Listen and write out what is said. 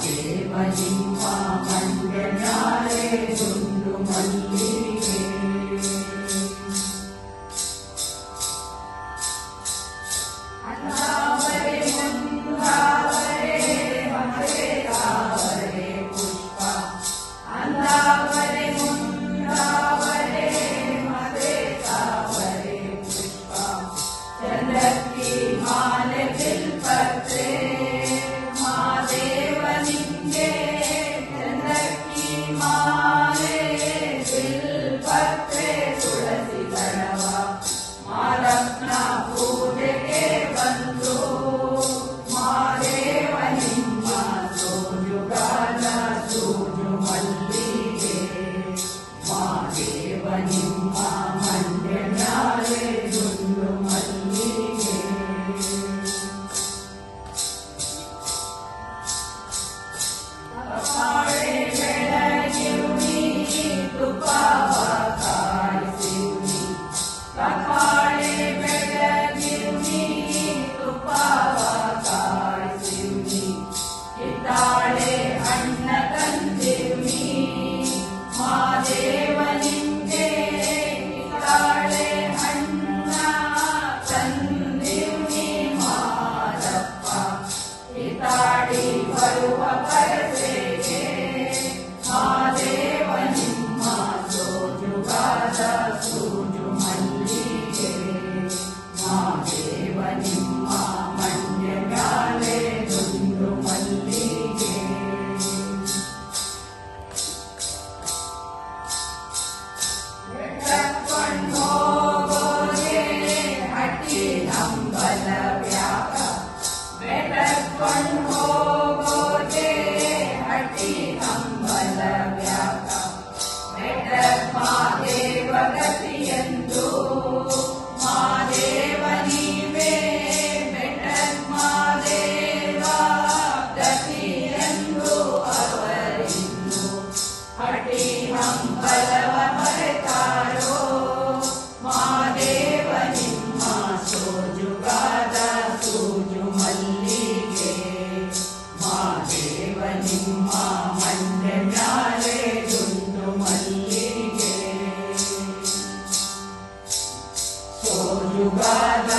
ದೇವ ನಿಮ್ಮ ಮಂಡ್ಯ ಮ್ಯಾಲೆ ದುಂಡು ಮಲ್ಲಿಗೆ ಅಂದಾವರೆ ಮುಂದಾವರೆ ಮಮತೆ ತಾವರೆ ಪುಷ್ಪ ಅಂದಾವರೆ ಮುಂದಾವರೆ ಮಮತೆ ತಾವರೆ ಪುಷ್ಪ ಚಂದ್ರಕ್ಕಿ ಮಾಲೆ ಬಿಲ್ಪತ್ರೆ ಮಾದೇವ ನಿಂಗೆ ಚಂದ್ರಕ್ಕಿ ಮಾಲೆ ಬಿಲ್ಪತ್ರೆ ತುಳಸಿ ದಳವ ಮಾರಪ್ಪನ ಪೂಜೆಗೆ ಬಂದು ಮಾದೇವ ನಿಮ್ಮ ಸೋಜುಗಾಲ ಸೂಜು ಮಲ್ಲಿಗೆ ಮಾದೇವ ನಿಮ್ಮ ಮಂಡ್ಯ ಮ್ಯಾಲೆ ದುಂಡು ಮಲ್ಲಿಗೆ ಕಾಳೆ ಬೆಳಗಿರುನಿ ತುಪ್ಪವ ಕಾಯಿಸಿರುನಿ ಕಾಳೆ ಬೆಳಗಿರುನಿ ತುಪ್ಪವ ಕಾಯಿಸಿರುನಿ ಕಿತ್ತಾಳೆ ಹಣ್ಣ ತಂದಿರುನಿ ಮಾದೇವ ನಿಂಗೆ ಕಿತ್ತಾಳೆ ಹಣ್ಣ ತಂದಿರುನಿ ಮಾದಪ್ಪ ಕಿತ್ತಾಡಿ ಬರುವ ಪರಸೆಗೆ ಮಾದೇವ ನಿಮ್ಮ ಸೋಜುಗಾದ ಸೂಜು ಮಲ್ಲಿಗೆ ಮಾದೇವ ನಿಮ್ಮ ಮಂಡ್ಯ ಮ್ಯಾಲೆ ದುಂಡು ಮಲ್ಲಿಗೆ ಬೆಟ್ಟಕೊಂಡು ಹೋಗೋದೆ ಹಟ್ಟಿ ನಂಬಲ ವ್ಯಾಪ ಬೆಟ್ಟಕೊಂಡು ಹೋಗೋದೆ ಹಟ್ಟಿ ನಂಬಲ ವ್ಯಾಪ ಬೆಟ್ಟ ಮಾದೇವ ಗತಿಯಂದು ಮಾದೇವ ನೀವೇ ಬೆಟ್ಟ ಮಾದೇವ ಗತಿಯಂದು ಅವರಿನ್ನು ಹಟ್ಟಿ ಹಂಬಲವ ಮರೆತಾರೋ ಮಾದೇವ ನಿಮ್ಮ ಸೋಜುಗಾದ ಸೂಜು ಮಲ್ಲಿಗೆ ಮಾದೇವ ನಿಮ್ಮ ಮಂಡ್ಯ ಮ್ಯಾಲೆ ದುಂಡು ಮಲ್ಲಿಗೆ ಸೋಜುಗಾದ